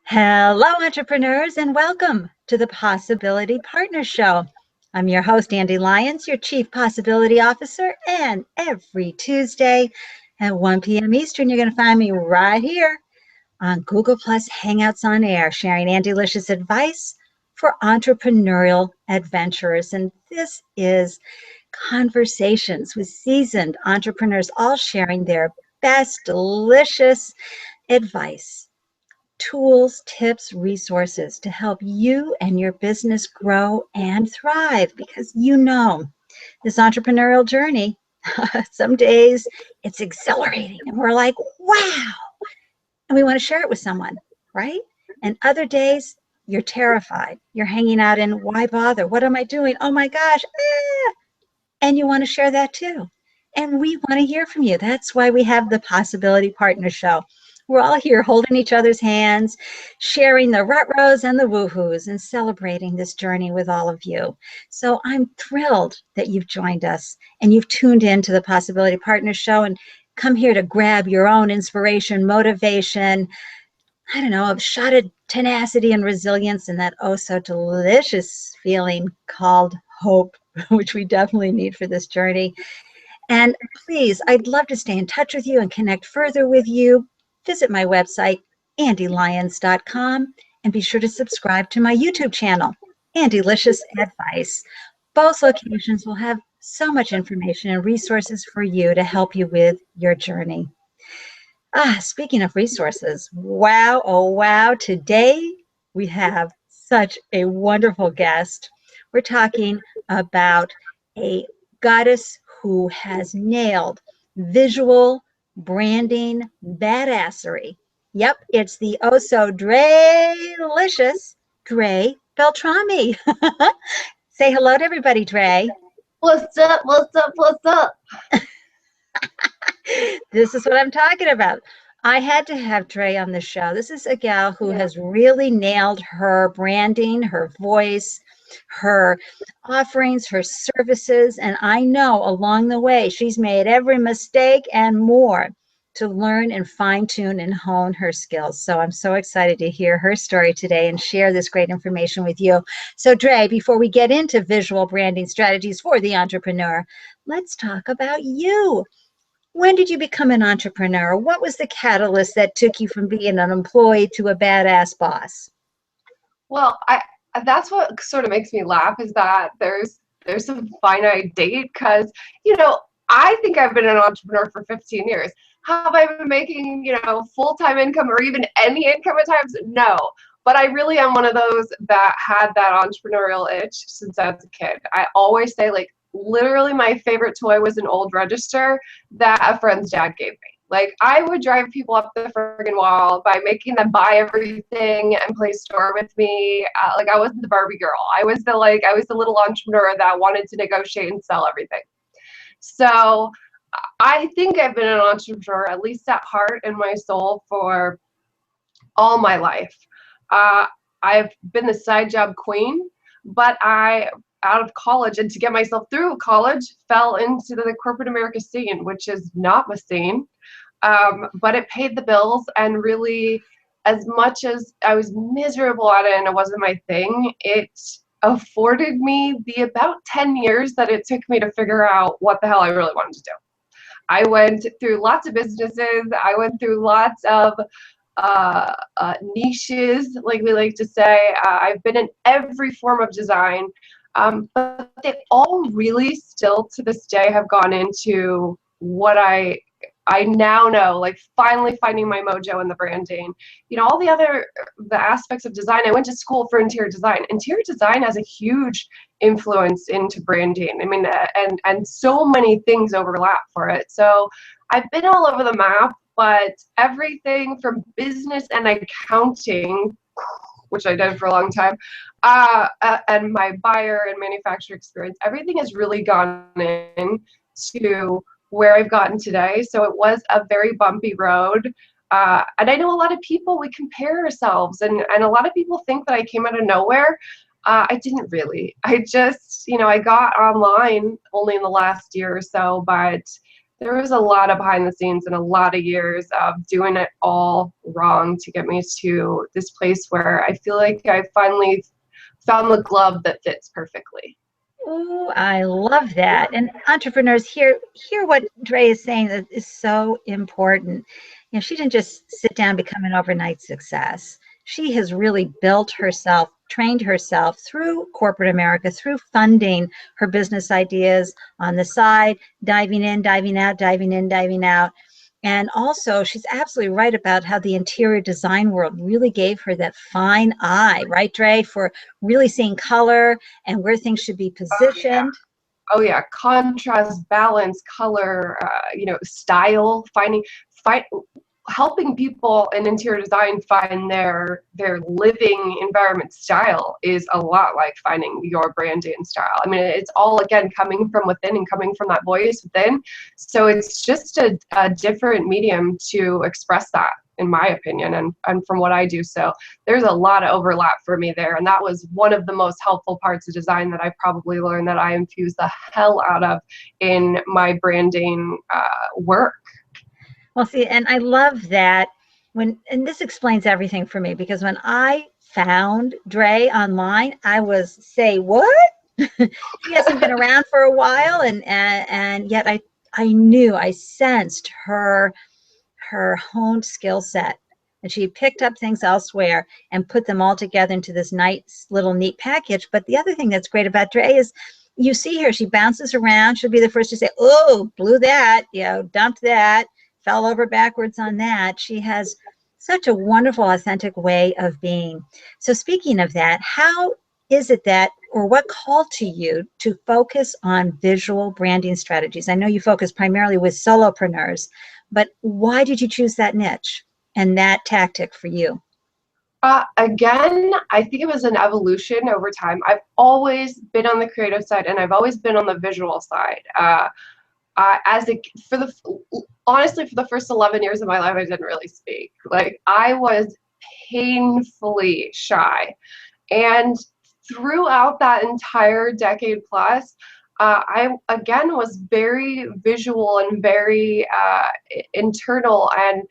Hello, entrepreneurs, and welcome to the Possibility Partner Show. I'm your host, Andy Lyons, your Chief Possibility Officer, and every Tuesday at 1 p.m. Eastern, you're going to find me right here on Google Plus Hangouts on Air, sharing Andelicious advice for entrepreneurial adventurers. And this is conversations with seasoned entrepreneurs, all sharing their best, delicious advice, tools, tips, resources to help you and your business grow and thrive, because this entrepreneurial journey, some days it's exhilarating and we're like, wow, and we want to share it with someone, right? And other days you're terrified. You're hanging out in, why bother? What am I doing? Oh my gosh. And you want to share that too. And we want to hear from you. That's why we have the Possibility Partner Show. We're all here holding each other's hands, sharing the rut-rows and the woohoos, and celebrating this journey with all of you. So I'm thrilled that you've joined us and you've tuned in to the Possibility Partner Show and come here to grab your own inspiration, motivation, I don't know, a shot of tenacity and resilience, and that oh so delicious feeling called hope, which we definitely need for this journey. And please, I'd love to stay in touch with you and connect further with you. Visit my website, andylyons.com, and be sure to subscribe to my YouTube channel, Andelicious Advice. Both locations will have so much information and resources for you to help you with your journey. Speaking of resources, wow, oh wow, today we have such a wonderful guest. We're talking about a goddess who has nailed visual branding badassery. Yep, it's the oh so delicious Dre Beltrami. Say hello to everybody, Dre. What's up? What's up? What's up? This is what I'm talking about. I had to have Dre on the show. This is a gal who has really nailed her branding, her voice, her offerings, her services. And I know along the way, she's made every mistake and more to learn and fine tune and hone her skills. So I'm so excited to hear her story today and share this great information with you. So Dre, before we get into visual branding strategies for the entrepreneur, let's talk about you. When did you become an entrepreneur? What was the catalyst that took you from being an employee to a badass boss? Well, that's what sort of makes me laugh is that there's some finite date because, I think I've been an entrepreneur for 15 years. Have I been making, full-time income or even any income at times? No. But I really am one of those that had that entrepreneurial itch since I was a kid. I always say, like, literally my favorite toy was an old register that a friend's dad gave me. Like, I would drive people up the friggin' wall by making them buy everything and play store with me. Like, I wasn't the Barbie girl. I was the little entrepreneur that wanted to negotiate and sell everything. So I think I've been an entrepreneur, at least at heart and my soul, for all my life. I've been the side job queen, but out of college and to get myself through college, fell into the corporate America scene, which is not my scene. But it paid the bills, and really, as much as I was miserable at it and it wasn't my thing, it afforded me the about 10 years that it took me to figure out what the hell I really wanted to do. I went through lots of businesses. I went through lots of niches, like we like to say. I've been in every form of design, but they all really still to this day have gone into what I now know, like finally finding my mojo in the branding. All the aspects of design. I went to school for interior design. Interior design has a huge influence into branding. I mean, and so many things overlap for it. So I've been all over the map, but everything from business and accounting, which I did for a long time, and my buyer and manufacturer experience, everything has really gone into where I've gotten today. So it was a very bumpy road. And I know a lot of people, we compare ourselves, and a lot of people think that I came out of nowhere. I didn't really. I just, I got online only in the last year or so, but there was a lot of behind the scenes and a lot of years of doing it all wrong to get me to this place where I feel like I finally found the glove that fits perfectly. Oh, I love that. And entrepreneurs, hear what Dre is saying that is so important. You know, she didn't just sit down and become an overnight success. She has really built herself, trained herself through corporate America, through funding her business ideas on the side, diving in, diving out, diving in, diving out. And also, she's absolutely right about how the interior design world really gave her that fine eye, right, Dre, for really seeing color and where things should be Oh yeah. positioned. Oh yeah, contrast, balance, color, style, find helping people in interior design find their living environment style is a lot like finding your branding style. I mean, it's all again coming from within and coming from that voice within. So it's just a different medium to express that, in my opinion, and from what I do. So there's a lot of overlap for me there. And that was one of the most helpful parts of design that I probably learned that I infuse the hell out of in my branding work. Well, see, and I love that and this explains everything for me because when I found Dre online, I was say, what? She hasn't been around for a while, and yet I knew, I sensed her honed skill set. And she picked up things elsewhere and put them all together into this nice little neat package. But the other thing that's great about Dre is you see her, she bounces around. She'll be the first to say, oh, blew that, dumped that, fell over backwards on that. She has such a wonderful, authentic way of being. So speaking of that, how is it that, or what called to you to focus on visual branding strategies? I know you focus primarily with solopreneurs, but why did you choose that niche and that tactic for you? Again, I think it was an evolution over time. I've always been on the creative side, and I've always been on the visual side. As a for the honestly for the first 11 years of my life, I didn't really speak. Like I was painfully shy, and throughout that entire decade plus, I again was very visual and very internal, and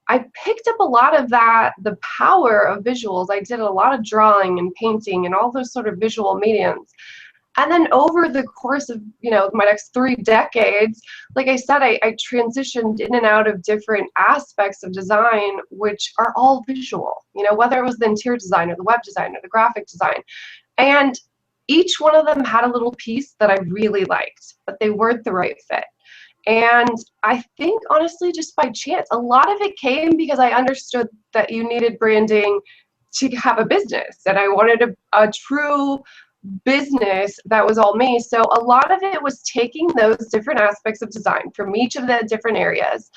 I picked up a lot of that, the power of visuals. I did a lot of drawing and painting and all those sort of visual mediums. And then over the course of, my next 3 decades, like I said, I transitioned in and out of different aspects of design, which are all visual, whether it was the interior design or the web design or the graphic design. And each one of them had a little piece that I really liked, but they weren't the right fit. And I think, honestly, just by chance, a lot of it came because I understood that you needed branding to have a business. And I wanted a true business that was all me. So a lot of it was taking those different aspects of design from each of the different areas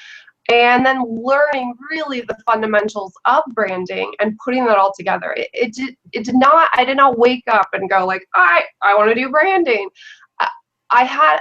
and then learning really the fundamentals of branding and putting that all together. I did not wake up and go like, I want to do branding. I had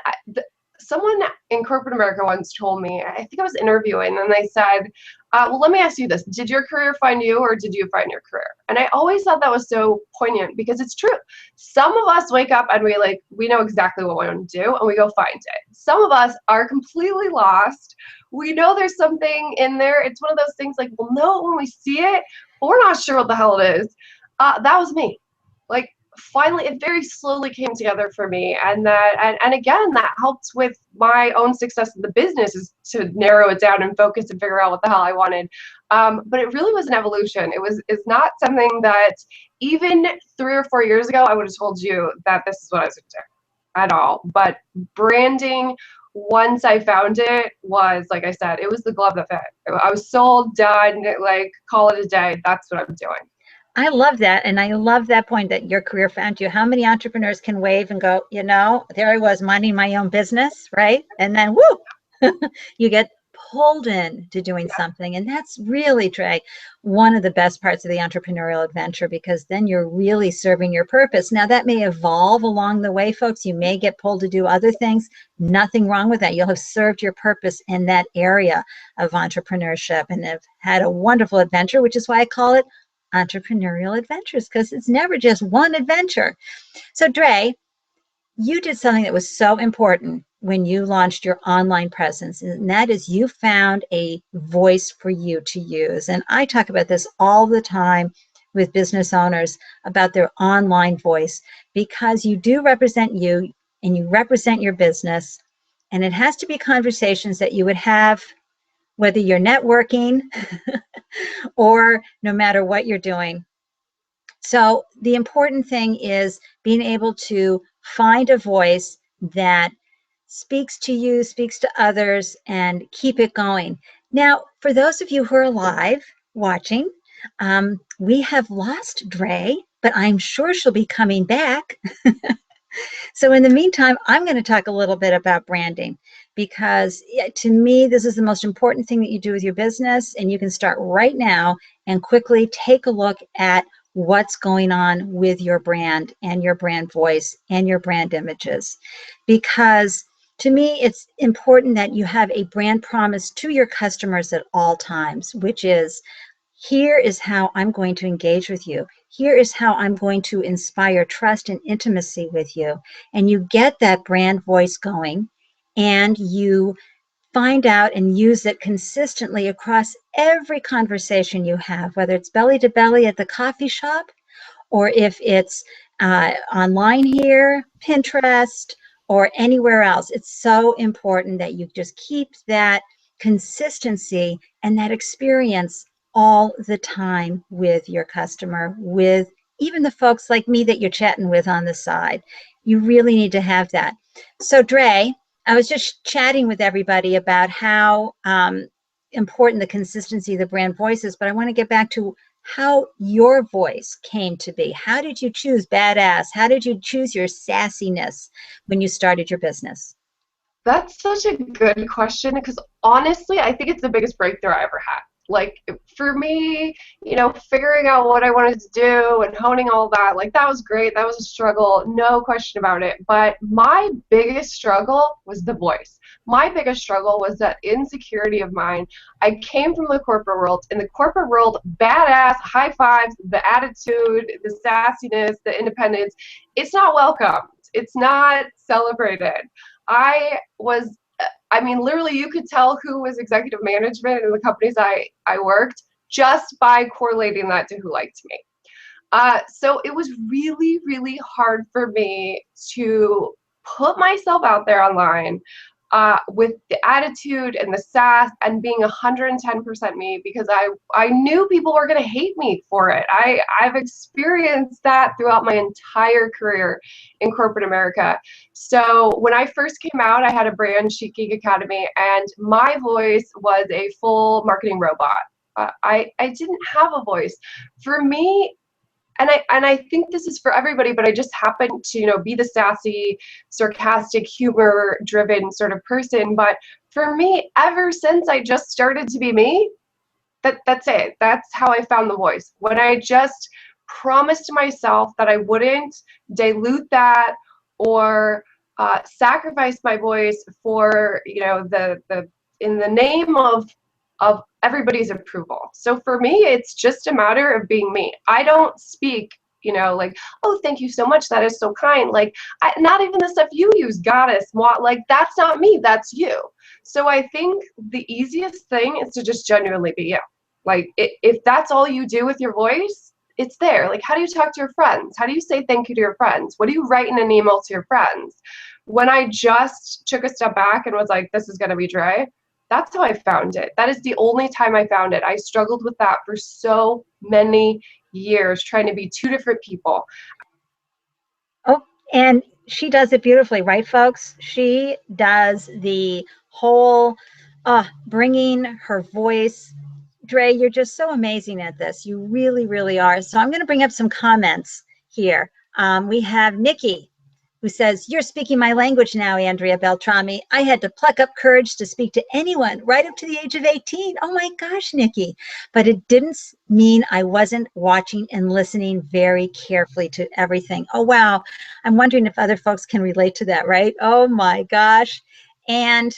someone in corporate America once told me, I think I was interviewing, and they said, well, let me ask you this. Did your career find you, or did you find your career? And I always thought that was so poignant because it's true. Some of us wake up and we know exactly what we want to do and we go find it. Some of us are completely lost. We know there's something in there. It's one of those things like we'll know it when we see it, but we're not sure what the hell it is. That was me. Like, finally, it very slowly came together for me, and again, that helped with my own success in the business, is to narrow it down and focus and figure out what the hell I wanted. But it really was an evolution. It's not something that even 3 or 4 years ago I would have told you that this is what I was going to do at all. But branding, once I found it, was, like I said, it was the glove that fit. I was sold, done, like call it a day. That's what I'm doing. I love that. And I love that point that your career found you. How many entrepreneurs can wave and go, there I was minding my own business, right? And then, whoo, you get pulled in to doing something. And that's really, Trey, one of the best parts of the entrepreneurial adventure, because then you're really serving your purpose. Now, that may evolve along the way, folks. You may get pulled to do other things. Nothing wrong with that. You'll have served your purpose in that area of entrepreneurship and have had a wonderful adventure, which is why I call it entrepreneurial adventures, because it's never just one adventure. So Dre, you did something that was so important when you launched your online presence, and that is you found a voice for you to use. And I talk about this all the time with business owners about their online voice, because you do represent you and you represent your business. And it has to be conversations that you would have whether you're networking or no matter what you're doing. So the important thing is being able to find a voice that speaks to you, speaks to others, and keep it going. Now, for those of you who are live watching, we have lost Dre, but I'm sure she'll be coming back. So in the meantime, I'm going to talk a little bit about branding, because to me, this is the most important thing that you do with your business. And you can start right now and quickly take a look at what's going on with your brand and your brand voice and your brand images. Because to me, it's important that you have a brand promise to your customers at all times, which is, here is how I'm going to engage with you. Here is how I'm going to inspire trust and intimacy with you. And you get that brand voice going, and you find out and use it consistently across every conversation you have, whether it's belly to belly at the coffee shop, or if it's online here, Pinterest, or anywhere else. It's so important that you just keep that consistency and that experience all the time with your customer, with even the folks like me that you're chatting with on the side. You really need to have that. So Dre, I was just chatting with everybody about how important the consistency of the brand voice is, but I want to get back to how your voice came to be. How did you choose badass? How did you choose your sassiness when you started your business? That's such a good question, because honestly, I think it's the biggest breakthrough I ever had. Like, for me, figuring out what I wanted to do and honing all that, like, that was great. That was a struggle, no question about it. But my biggest struggle was the voice. My biggest struggle was that insecurity of mine. I came from the corporate world. In the corporate world, badass, high fives, the attitude, the sassiness, the independence, it's not welcomed. It's not celebrated. Literally, you could tell who was executive management in the companies I worked just by correlating that to who liked me. So it was really, really hard for me to put myself out there online with the attitude and the sass and being 110% me, because I knew people were going to hate me for it. I've experienced that throughout my entire career in corporate America. So when I first came out, I had a brand, Chic Geek Academy, and my voice was a full marketing robot. I didn't have a voice. For me, and I think this is for everybody, but I just happen to, be the sassy, sarcastic, humor-driven sort of person. But for me, ever since I just started to be me, that's it. That's how I found the voice. When I just promised myself that I wouldn't dilute that or sacrifice my voice for, the in the name of everybody's approval. So for me, it's just a matter of being me. I don't speak, like, oh, thank you so much, that is so kind. Like, not even the stuff you use, goddess, like, that's not me, that's you. So I think the easiest thing is to just genuinely be you. Like, if that's all you do with your voice, it's there. Like, how do you talk to your friends? How do you say thank you to your friends? What do you write in an email to your friends? When I just took a step back and was like, this is going to be Dre, that's how I found it. That is the only time I found it. I struggled with that for so many years, trying to be two different people. Oh, and she does it beautifully, right, folks? She does the whole bringing her voice. Dre, you're just so amazing at this. You really, really are. So I'm going to bring up some comments here. We have Nikki, who says, you're speaking my language now, Andrea Beltrami. I had to pluck up courage to speak to anyone right up to the age of 18. Oh my gosh, Nikki. But it didn't mean I wasn't watching and listening very carefully to everything. Oh, wow. I'm wondering if other folks can relate to that, right? Oh my gosh. And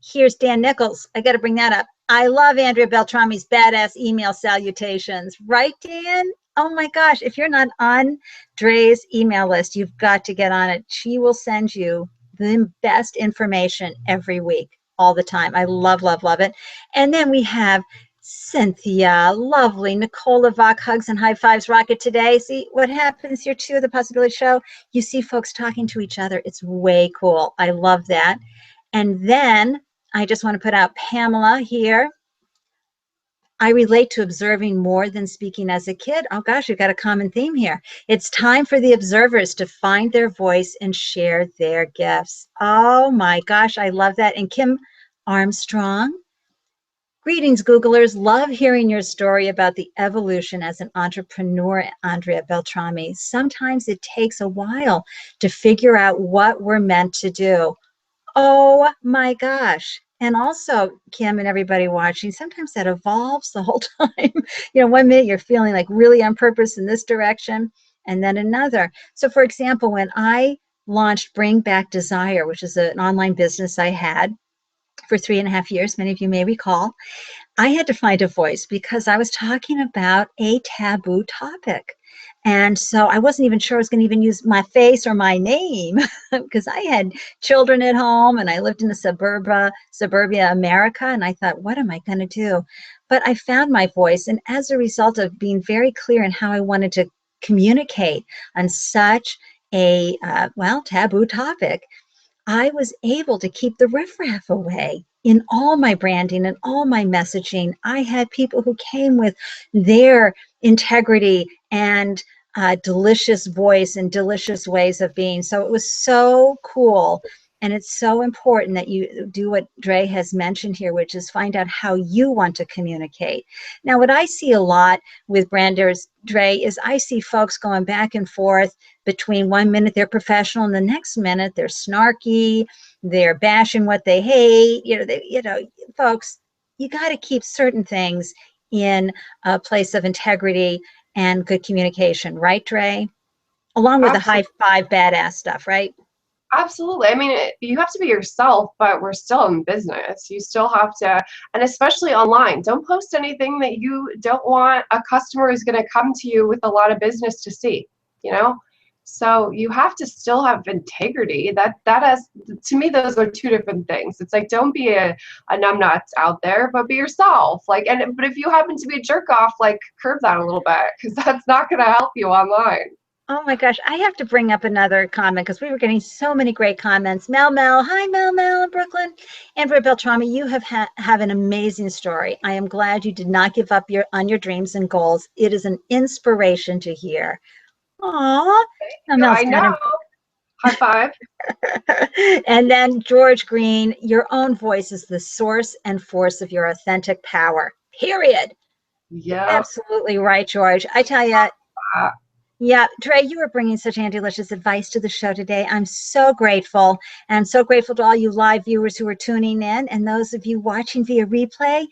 here's Dan Nichols. I got to bring that up. I love Andrea Beltrami's badass email salutations. Right, Dan? Oh my gosh, if you're not on Dre's email list, you've got to get on it. She will send you the best information every week, all the time. I love, love, love it. And then we have Cynthia, lovely. Nicole Levac, hugs and high fives, rocket today. See what happens here too, the Possibility Show. You see folks talking to each other. It's way cool. I love that. And then I just want to put out Pamela here. I relate to observing more than speaking as a kid. Oh gosh, we've got a common theme here. It's time for the observers to find their voice and share their gifts. Oh my gosh, I love that. And Kim Armstrong. Greetings, Googlers. Love hearing your story about the evolution as an entrepreneur, Andrea Beltrami. Sometimes it takes a while to figure out what we're meant to do. Oh my gosh. And also, Kim and everybody watching, sometimes that evolves the whole time. One minute you're feeling like really on purpose in this direction, and then another. So, for example, when I launched Bring Back Desire, which is an online business I had for 3.5 years, many of you may recall, I had to find a voice because I was talking about a taboo topic. And so I wasn't even sure I was going to even use my face or my name because I had children at home and I lived in the suburbia America. And I thought, what am I going to do? But I found my voice. And as a result of being very clear in how I wanted to communicate on such a, taboo topic, I was able to keep the riffraff away in all my branding and all my messaging. I had people who came with their integrity and delicious voice and delicious ways of being. So it was so cool. And it's so important that you do what Dre has mentioned here, which is find out how you want to communicate. Now, what I see a lot with branders, Dre, is I see folks going back and forth between 1 minute they're professional and the next minute they're snarky, they're bashing what they hate. Folks, you got to keep certain things in a place of integrity and good communication, right, Dre? Along with the high five badass stuff, right? Absolutely. I mean, you have to be yourself, but we're still in business. You still have to, and especially online, don't post anything that you don't want a customer who's going to come to you with a lot of business to see, So you have to still have integrity. That has, to me, those are two different things. It's like, don't be a numbnuts out there, but be yourself. But if you happen to be a jerk off, curb that a little bit, because that's not going to help you online. Oh my gosh, I have to bring up another comment because we were getting so many great comments. Mel, hi Mel in Brooklyn. Andrea Beltrami, you have an amazing story. I am glad you did not give up on your dreams and goals. It is an inspiration to hear. Aw, I know. High five. And then George Green, your own voice is the source and force of your authentic power. Period. Yeah. Absolutely right, George. I tell you. Yeah, Dre, you are bringing such Andelicious advice to the show today. I'm so grateful. And I'm so grateful to all you live viewers who are tuning in. And those of you watching via replay,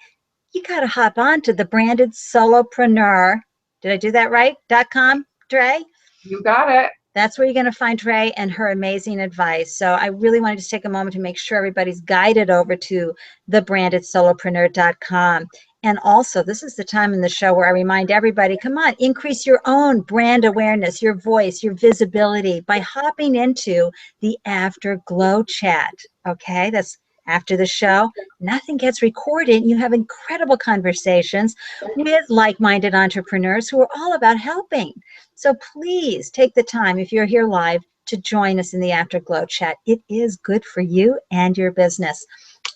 you got to hop on to the branded solopreneur. Did I do that right? .com, Dre? You got it. That's where you're going to find Dre and her amazing advice. So I really wanted to take a moment to make sure everybody's guided over to thebrandedsolopreneur.com. And also, this is the time in the show where I remind everybody, come on, increase your own brand awareness, your voice, your visibility by hopping into the Afterglow chat. Okay, that's after the show. Nothing gets recorded. You have incredible conversations with like-minded entrepreneurs who are all about helping. So please take the time, if you're here live, to join us in the Afterglow chat. It is good for you and your business.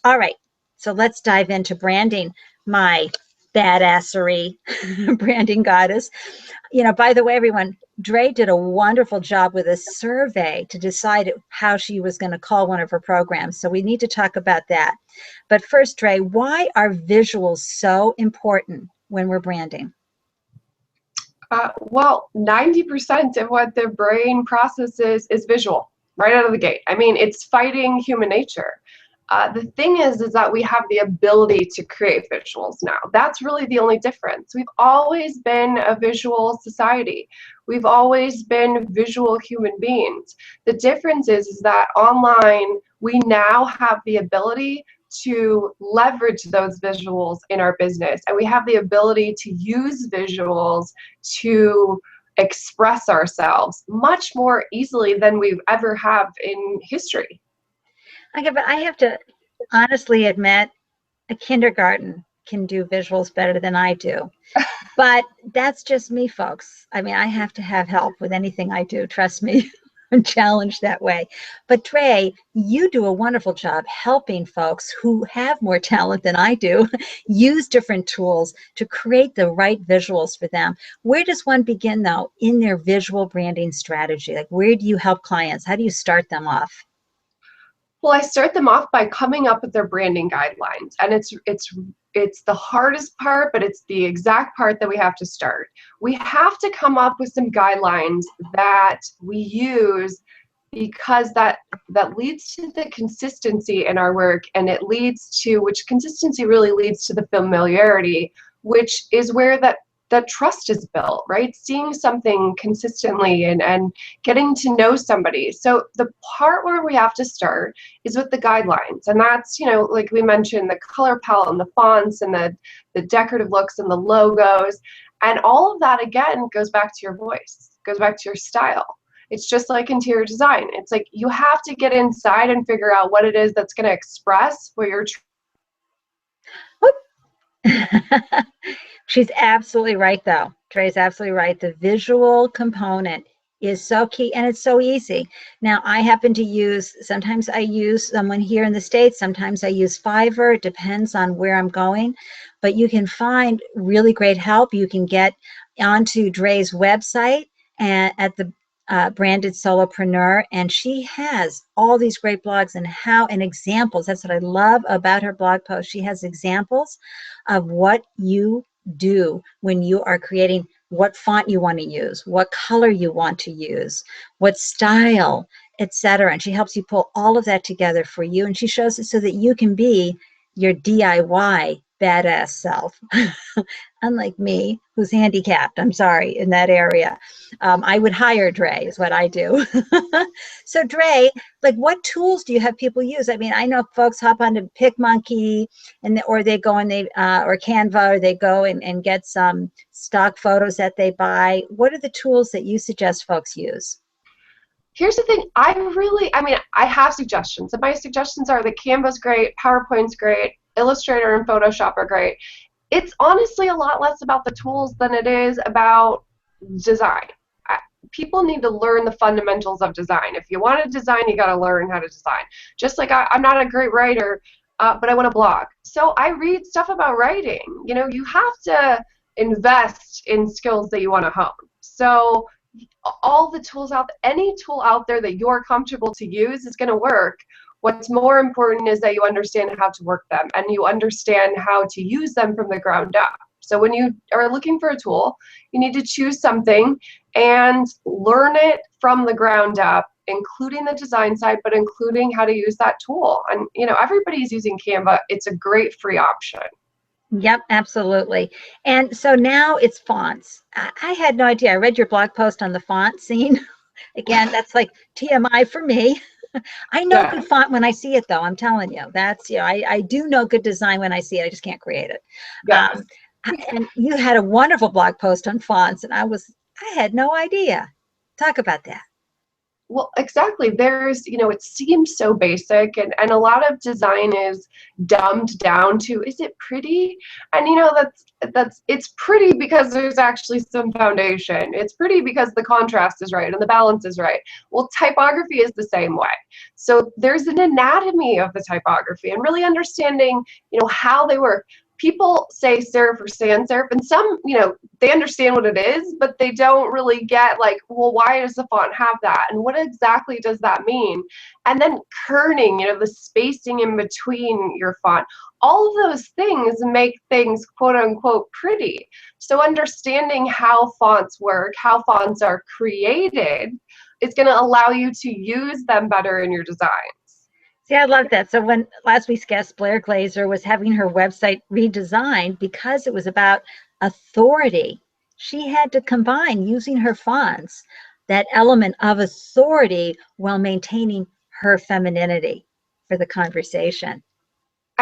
All right, so let's dive into branding. My badassary branding goddess. By the way, everyone, Dre did a wonderful job with a survey to decide how she was going to call one of her programs. So we need to talk about that. But first, Dre, why are visuals so important when we're branding? 90% of what the brain processes is visual right out of the gate. I mean, it's fighting human nature. The thing is that we have the ability to create visuals now. That's really the only difference. We've always been a visual society. We've always been visual human beings. The difference is that online, we now have the ability to leverage those visuals in our business. And we have the ability to use visuals to express ourselves much more easily than we've ever have in history. Okay, but I have to honestly admit, a kindergarten can do visuals better than I do. But that's just me, folks. I mean, I have to have help with anything I do. Trust me, I'm challenged that way. But Dre, you do a wonderful job helping folks who have more talent than I do use different tools to create the right visuals for them. Where does one begin, though, in their visual branding strategy? Like, where do you help clients? How do you start them off? Well, I start them off by coming up with their branding guidelines, and it's the hardest part, but it's the exact part that we have to start. We have to come up with some guidelines that we use because that leads to the consistency in our work, and it leads to, which consistency really leads to the familiarity, which is where that trust is built, right? Seeing something consistently and getting to know somebody. So the part where we have to start is with the guidelines. And that's, like we mentioned, the color palette and the fonts and the decorative looks and the logos. And all of that, again, goes back to your voice, goes back to your style. It's just like interior design. It's like you have to get inside and figure out what it is that's going to express what you're. She's absolutely right, though. Trey's absolutely right. The visual component is so key, and it's so easy. Now, I happen to use, sometimes I use someone here in the States, sometimes I use Fiverr. It depends on where I'm going, but you can find really great help. You can get onto Dre's website and at the branded solopreneur, and she has all these great blogs and examples. That's what I love about her blog post. She has examples of what you do when you are creating, what font you want to use, what color you want to use, what style, etc. And she helps you pull all of that together for you, and she shows it so that you can be your DIY badass self. Unlike me, who's handicapped, I'm sorry, in that area. I would hire Dre, is what I do. So Dre, like, what tools do you have people use? I mean, I know folks hop onto PicMonkey, or they go and or Canva, or they go and get some stock photos that they buy. What are the tools that you suggest folks use? Here's the thing, I have suggestions, and my suggestions are that Canva's great, PowerPoint's great, Illustrator and Photoshop are great. It's honestly a lot less about the tools than it is about design. People need to learn the fundamentals of design. If you want to design, you got to learn how to design. Just like I'm not a great writer, but I want to blog. So I read stuff about writing. You have to invest in skills that you want to hone. So all the tools any tool out there that you're comfortable to use is going to work. What's more important is that you understand how to work them, and you understand how to use them from the ground up. So when you are looking for a tool, you need to choose something and learn it from the ground up, including the design side, but including how to use that tool. And everybody's using Canva. It's a great free option. Yep, absolutely. And so now it's fonts. I had no idea. I read your blog post on the font scene. Again, that's like TMI for me. I know Yeah. good font when I see it, though. I'm telling you, that's, I do know good design when I see it. I just can't create it. Yes. And you had a wonderful blog post on fonts, and I had no idea. Talk about that. Well, exactly. It seems so basic, and a lot of design is dumbed down to, is it pretty? And it's pretty because there's actually some foundation. It's pretty because the contrast is right and the balance is right. Well, typography is the same way. So there's an anatomy of the typography, and really understanding, how they work. People say serif or sans serif, and some, they understand what it is, but they don't really get, like, well, why does the font have that? And what exactly does that mean? And then kerning, the spacing in between your font. All of those things make things, quote unquote, pretty. So understanding how fonts work, how fonts are created, is going to allow you to use them better in your design. See, I love that. So when last week's guest, Blair Glazer, was having her website redesigned because it was about authority, she had to combine, using her fonts, that element of authority while maintaining her femininity for the conversation.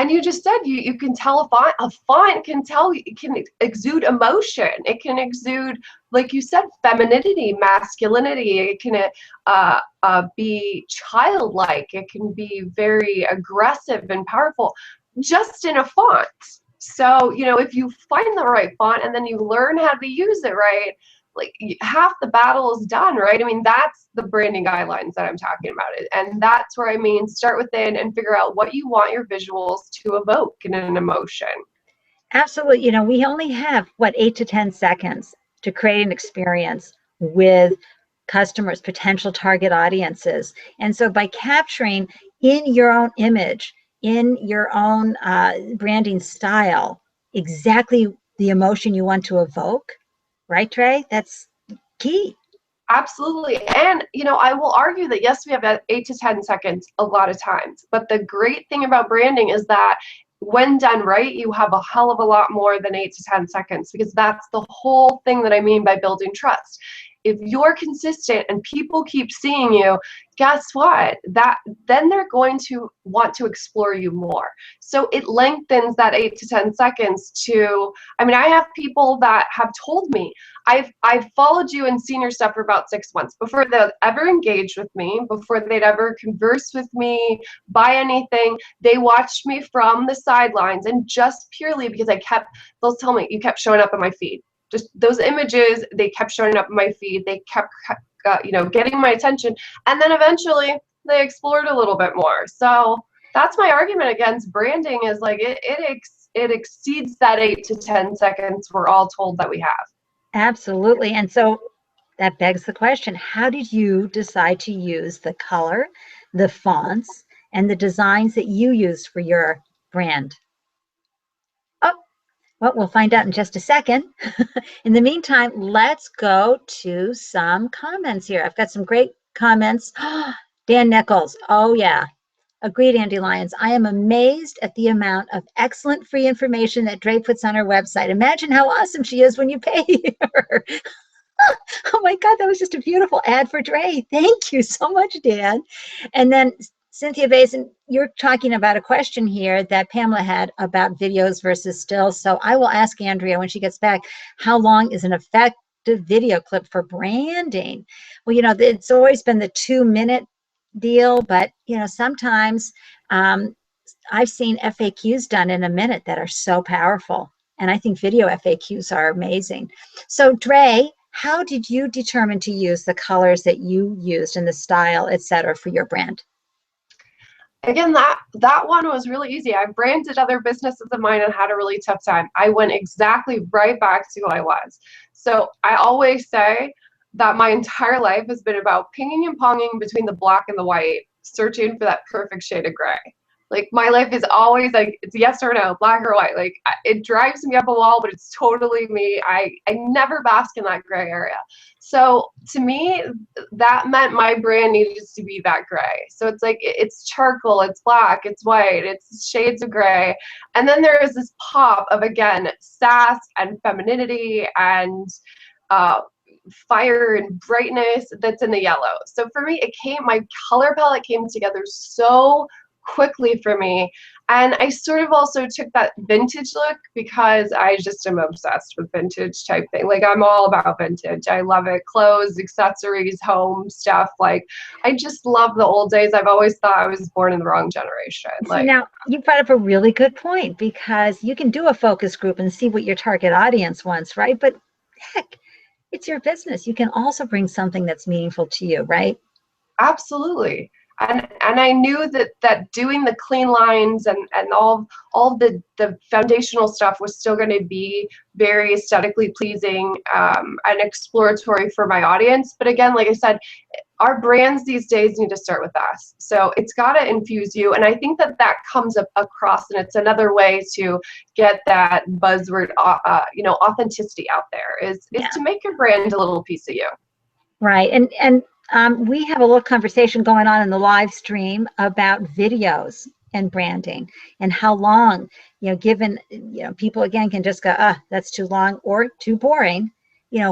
And you just said you can tell a font can tell, it can exude emotion. It can exude, like you said, femininity, masculinity. It can be childlike. It can be very aggressive and powerful just in a font. So, if you find the right font and then you learn how to use it right, like half the battle is done, right? I mean, that's the branding guidelines that I'm talking about. And that's where start within and figure out what you want your visuals to evoke in an emotion. Absolutely. We only have 8 to 10 seconds to create an experience with customers, potential target audiences. And so by capturing in your own image, in your own branding style, exactly the emotion you want to evoke, right, Trey? That's key. Absolutely. And, I will argue that yes, we have 8 to 10 seconds a lot of times. But the great thing about branding is that when done right, you have a hell of a lot more than 8 to 10 seconds, because that's the whole thing that I mean by building trust. If you're consistent and people keep seeing you, guess what? Then they're going to want to explore you more. So it lengthens that 8 to 10 seconds to, I have people that have told me, I've followed you and seen your stuff for about 6 months before they'll ever engage with me, before they'd ever converse with me, buy anything. They watched me from the sidelines, and just purely because they'll tell me, you kept showing up on my feed. Just those images, they kept showing up in my feed. They kept, getting my attention. And then eventually they explored a little bit more. So that's my argument against branding, is like it exceeds that 8 to 10 seconds we're all told that we have. Absolutely. And so that begs the question, how did you decide to use the color, the fonts, and the designs that you used for your brand? Oh, well, we'll find out in just a second. In the meantime, let's go to some comments here. I've got some great comments. Dan Nichols. Oh, yeah. Agreed, Andy Lyons. I am amazed at the amount of excellent free information that Dre puts on her website. Imagine how awesome she is when you pay her. Oh my God, that was just a beautiful ad for Dre. Thank you so much, Dan. And then Cynthia Basin, you're talking about a question here that Pamela had about videos versus stills. So I will ask Andrea when she gets back, how long is an effective video clip for branding? Well, it's always been the 2-minute deal, but sometimes I've seen FAQs done in a minute that are so powerful. And I think video FAQs are amazing. So Dre, how did you determine to use the colors that you used and the style, et cetera, for your brand? Again, that one was really easy. I branded other businesses of mine and had a really tough time. I went exactly right back to who I was. So I always say that my entire life has been about pinging and ponging between the black and the white, searching for that perfect shade of gray. Like, my life is always like, it's yes or no, black or white. Like, it drives me up a wall, but it's totally me. I never bask in that gray area. So to me, that meant my brand needed to be that gray. So it's like, it's charcoal, it's black, it's white, it's shades of gray. And then there is this pop of, again, sass and femininity and fire and brightness that's in the yellow. So for me, my color palette came together so quickly for me. And I sort of also took that vintage look because I just am obsessed with vintage type thing. Like, I'm all about vintage. I love it. Clothes, accessories, home stuff. Like, I just love the old days. I've always thought I was born in the wrong generation. See, now you brought up a really good point, because you can do a focus group and see what your target audience wants, right? But heck, it's your business. You can also bring something that's meaningful to you, right? Absolutely. And I knew that doing the clean lines and all the foundational stuff was still going to be very aesthetically pleasing and exploratory for my audience. But again, like I said, our brands these days need to start with us. So it's got to infuse you. And I think that comes across, and it's another way to get that buzzword, authenticity out there is to make your brand a little piece of you. Right. And we have a little conversation going on in the live stream about videos and branding and how long, given, people again can just go, that's too long or too boring.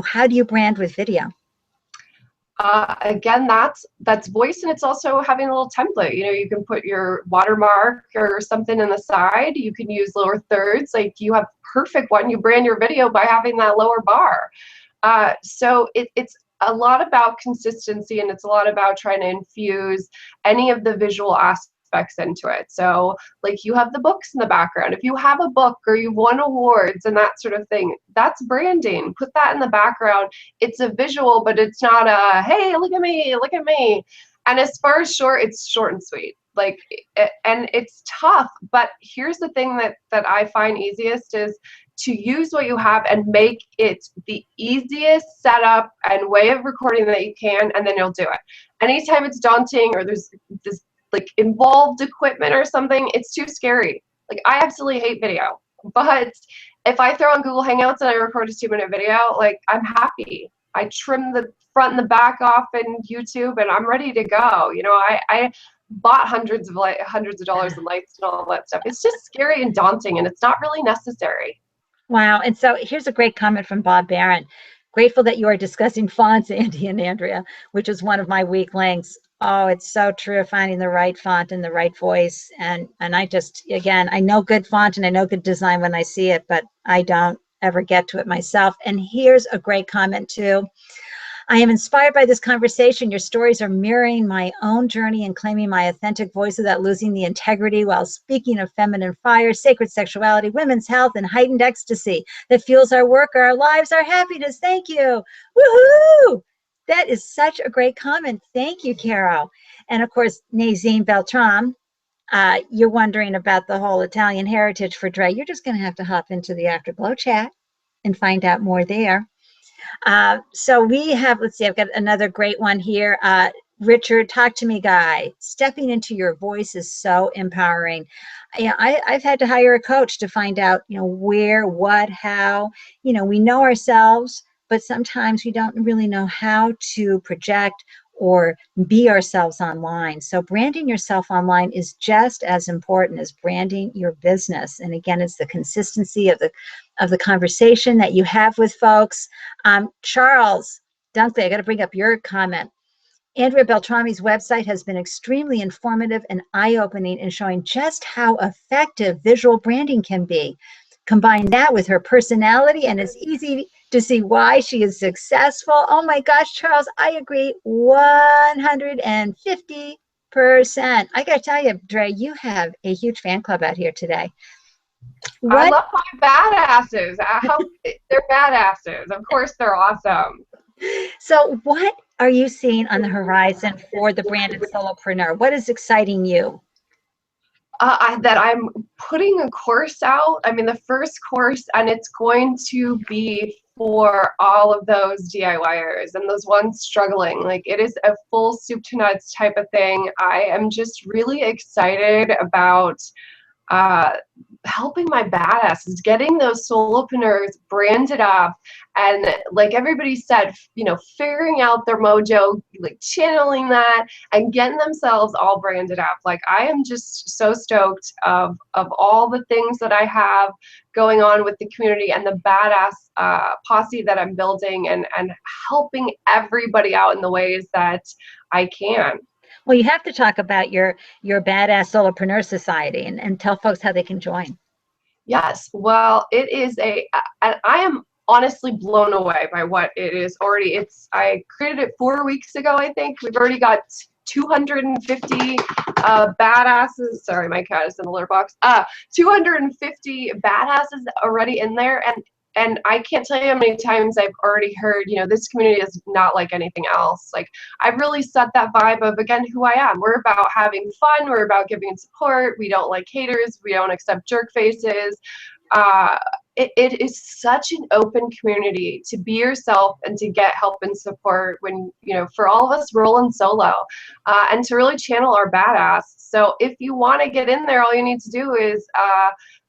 How do you brand with video? Again, that's voice, and it's also having a little template. You can put your watermark or something in the side. You can use lower thirds. Like, you have perfect one. You brand your video by having that lower bar. So it's a lot about consistency, and it's a lot about trying to infuse any of the visual aspects into it. So, like, you have the books in the background. If you have a book or you've won awards and that sort of thing, that's branding. Put that in the background. It's a visual, but it's not a, hey, look at me, look at me. And as far as short, it's short and sweet. Like, and it's tough, but here's the thing that I find easiest is to use what you have and make it the easiest setup and way of recording that you can, and then you'll do it. Anytime it's daunting or there's this like involved equipment or something, it's too scary. Like, I absolutely hate video, but if I throw on Google Hangouts and I record a 2-minute video, like, I'm happy. I trim the front and the back off in YouTube and I'm ready to go. I bought hundreds of dollars in lights and all that stuff. It's just scary and daunting, and it's not really necessary. Wow. And so here's a great comment from Bob Barron. Grateful that you are discussing fonts, Andy and Andrea, which is one of my weak links. Oh, it's so true, finding the right font and the right voice. And I just, again, I know good font and I know good design when I see it, but I don't ever get to it myself. And here's a great comment too. I am inspired by this conversation. Your stories are mirroring my own journey and claiming my authentic voice without losing the integrity while speaking of feminine fire, sacred sexuality, women's health, and heightened ecstasy that fuels our work, our lives, our happiness. Thank you. Woohoo! That is such a great comment. Thank you, Carol. And of course, Nazim Beltrami, you're wondering about the whole Italian heritage for Dre. You're just going to have to hop into the Afterglow chat and find out more there. So we have, let's see, I've got another great one here. Richard, talk to me, guy. Stepping into your voice is so empowering. I've had to hire a coach to find out, where, what, how. We know ourselves, but sometimes we don't really know how to project or be ourselves online. So branding yourself online is just as important as branding your business. And again, it's the consistency of the conversation that you have with folks. Charles Dunkley, I got to bring up your comment. Andrea Beltrami's website has been extremely informative and eye-opening in showing just how effective visual branding can be. Combine that with her personality, and it's easy to see why she is successful. Oh my gosh, Charles, I agree 150%. I got to tell you, Dre, you have a huge fan club out here today. I love my badasses. They're badasses. Of course, they're awesome. So what are you seeing on the horizon for the branded solopreneur? What is exciting you? That I'm putting a course out. I mean, the first course, and it's going to be for all of those DIYers and those ones struggling. Like, it is a full soup to nuts type of thing. I am just really excited about helping my badasses, getting those solopreneurs branded up, and like everybody said, figuring out their mojo, like channeling that and getting themselves all branded up. Like, I am just so stoked of all the things that I have going on with the community and the badass posse that I'm building, and helping everybody out in the ways that I can. Well, you have to talk about your Badass Solopreneur Society and tell folks how they can join. Yes, well, it is and I am honestly blown away by what it is already. I created it 4 weeks ago, I think. We've already got 250 badasses. Sorry, my cat is in the litter box. 250 badasses already in there, and I can't tell you how many times I've already heard, this community is not like anything else. Like, I've really set that vibe of, again, who I am. We're about having fun. We're about giving support. We don't like haters. We don't accept jerk faces. It is such an open community to be yourself and to get help and support when, for all of us rolling solo, and to really channel our badass. So if you want to get in there, all you need to do is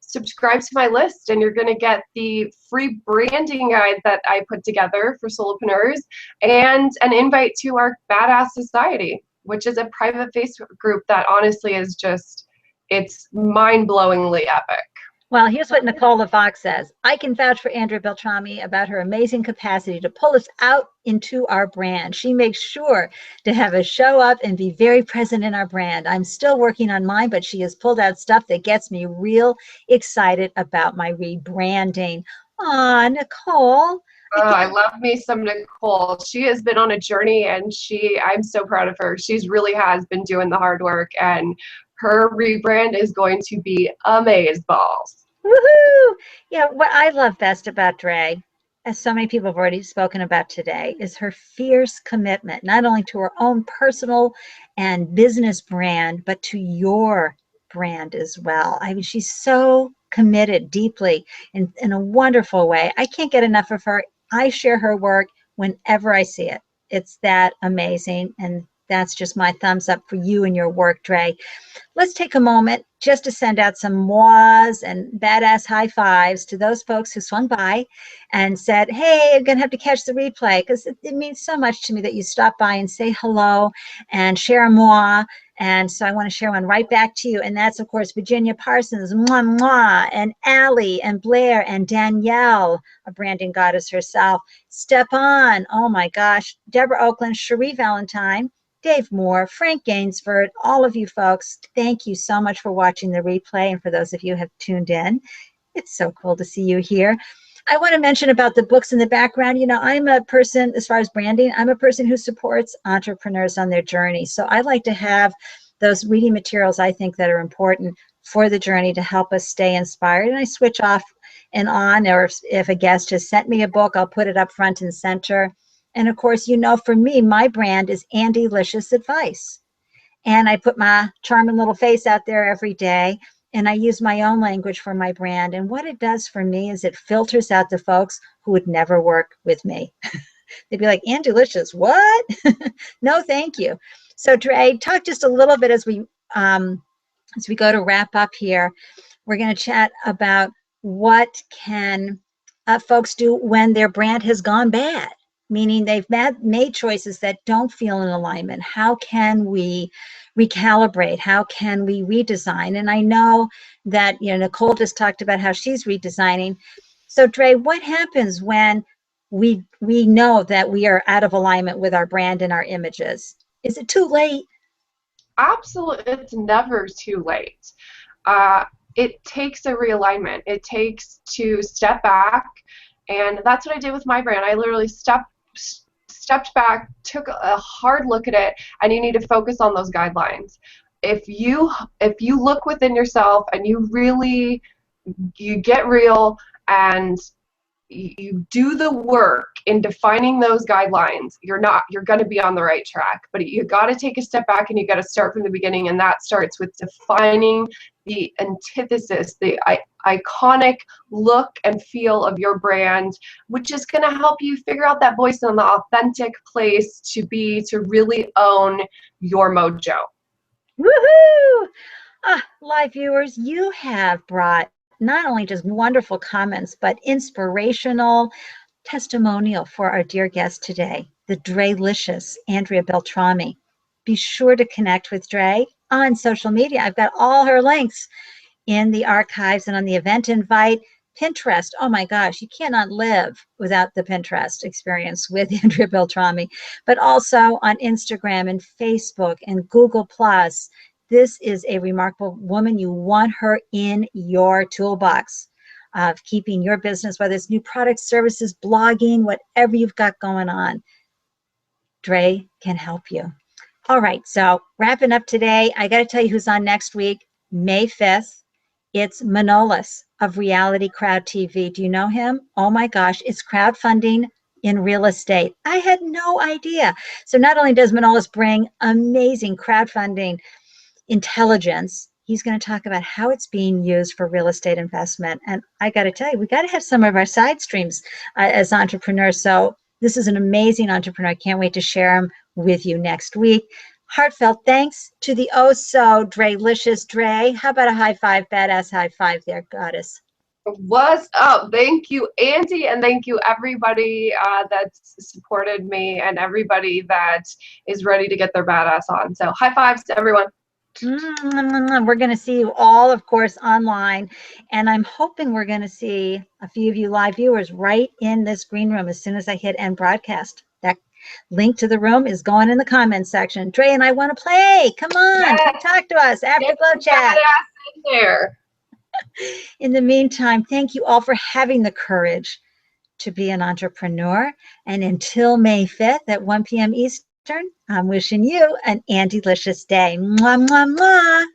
subscribe to my list, and you're going to get the free branding guide that I put together for solopreneurs, and an invite to our Badass Society, which is a private Facebook group that honestly is just, it's mind-blowingly epic. Well, here's what Nicole LaVox says. I can vouch for Andrea Beltrami about her amazing capacity to pull us out into our brand. She makes sure to have us show up and be very present in our brand. I'm still working on mine, but she has pulled out stuff that gets me real excited about my rebranding. Aw, Nicole. Oh, I love me some Nicole. She has been on a journey and I'm so proud of her. She's really has been doing the hard work and her rebrand is going to be amazeballs. Woohoo! Yeah, what I love best about Dre, as so many people have already spoken about today, is her fierce commitment, not only to her own personal and business brand, but to your brand as well. I mean, she's so committed deeply in a wonderful way. I can't get enough of her. I share her work whenever I see it. It's that amazing. And that's just my thumbs up for you and your work, Dre. Let's take a moment just to send out some mois and badass high fives to those folks who swung by and said, hey, I'm going to have to catch the replay, because it means so much to me that you stop by and say hello and share a moi. And so I want to share one right back to you. And that's, of course, Virginia Parsons, mwah, mwah, and Allie and Blair and Danielle, a branding goddess herself, Stepan, oh my gosh, Deborah Oakland, Cherie Valentine, Dave Moore, Frank Gainsford, all of you folks, thank you so much for watching the replay. And for those of you who have tuned in, it's so cool to see you here. I want to mention about the books in the background. You know, I'm a person, as far as branding, I'm a person who supports entrepreneurs on their journey. So I like to have those reading materials I think that are important for the journey to help us stay inspired. And I switch off and on, or if a guest has sent me a book, I'll put it up front and center. And of course, you know, for me, my brand is Andelicious Advice. And I put my charming little face out there every day. And I use my own language for my brand. And what it does for me is it filters out the folks who would never work with me. They'd be like, Andelicious, what? No, thank you. So Dre, talk just a little bit as we go to wrap up here. We're going to chat about what can folks do when their brand has gone bad, meaning they've made choices that don't feel in alignment. How can we recalibrate? How can we redesign? And I know that, you know, Nicole just talked about how she's redesigning. So Dre, what happens when we know that we are out of alignment with our brand and our images? Is it too late? Absolutely, it's never too late. It takes a realignment. It takes to step back, and that's what I did with my brand. I literally stepped back, took a hard look at it, and you need to focus on those guidelines. If you look within yourself and you get real and you do the work in defining those guidelines, you're going to be on the right track. But you got to take a step back and you got to start from the beginning, and that starts with defining the antithesis, the iconic look and feel of your brand, which is going to help you figure out that voice and the authentic place to be, to really own your mojo. Woohoo! Live viewers, you have brought not only just wonderful comments, but inspirational testimonial for our dear guest today, the Drelicious, Andrea Beltrami. Be sure to connect with Dre on social media. I've got all her links in the archives and on the event invite. Pinterest, oh my gosh, you cannot live without the Pinterest experience with Andrea Beltrami, but also on Instagram and Facebook and Google+. This is a remarkable woman. You want her in your toolbox of keeping your business, whether it's new products, services, blogging, whatever you've got going on. Dre can help you. All right, so wrapping up today, I got to tell you who's on next week, May 5th. It's Manolis of Reality Crowd TV. Do you know him? Oh my gosh, it's crowdfunding in real estate. I had no idea. So not only does Manolis bring amazing crowdfunding intelligence, he's going to talk about how it's being used for real estate investment. And I got to tell you, we got to have some of our side streams as entrepreneurs. So this is an amazing entrepreneur. I can't wait to share him with you next week. Heartfelt thanks to the oh so Drelicious Dre. How about a high five, badass high five there, goddess? What's up? Thank you, Auntie, and thank you everybody that's supported me and everybody that is ready to get their badass on. So high fives to everyone. We're going to see you all, of course, online. And I'm hoping we're going to see a few of you live viewers right in this green room as soon as I hit end broadcast. That link to the room is going in the comments section. Dre and I want to play. Come on, Yes, come talk to us after get Glow some Chat. badass in there. In the meantime, thank you all for having the courage to be an entrepreneur. And until May 5th at 1 p.m. Eastern, I'm wishing you an Andelicious day. Mwah, mwah, mwah.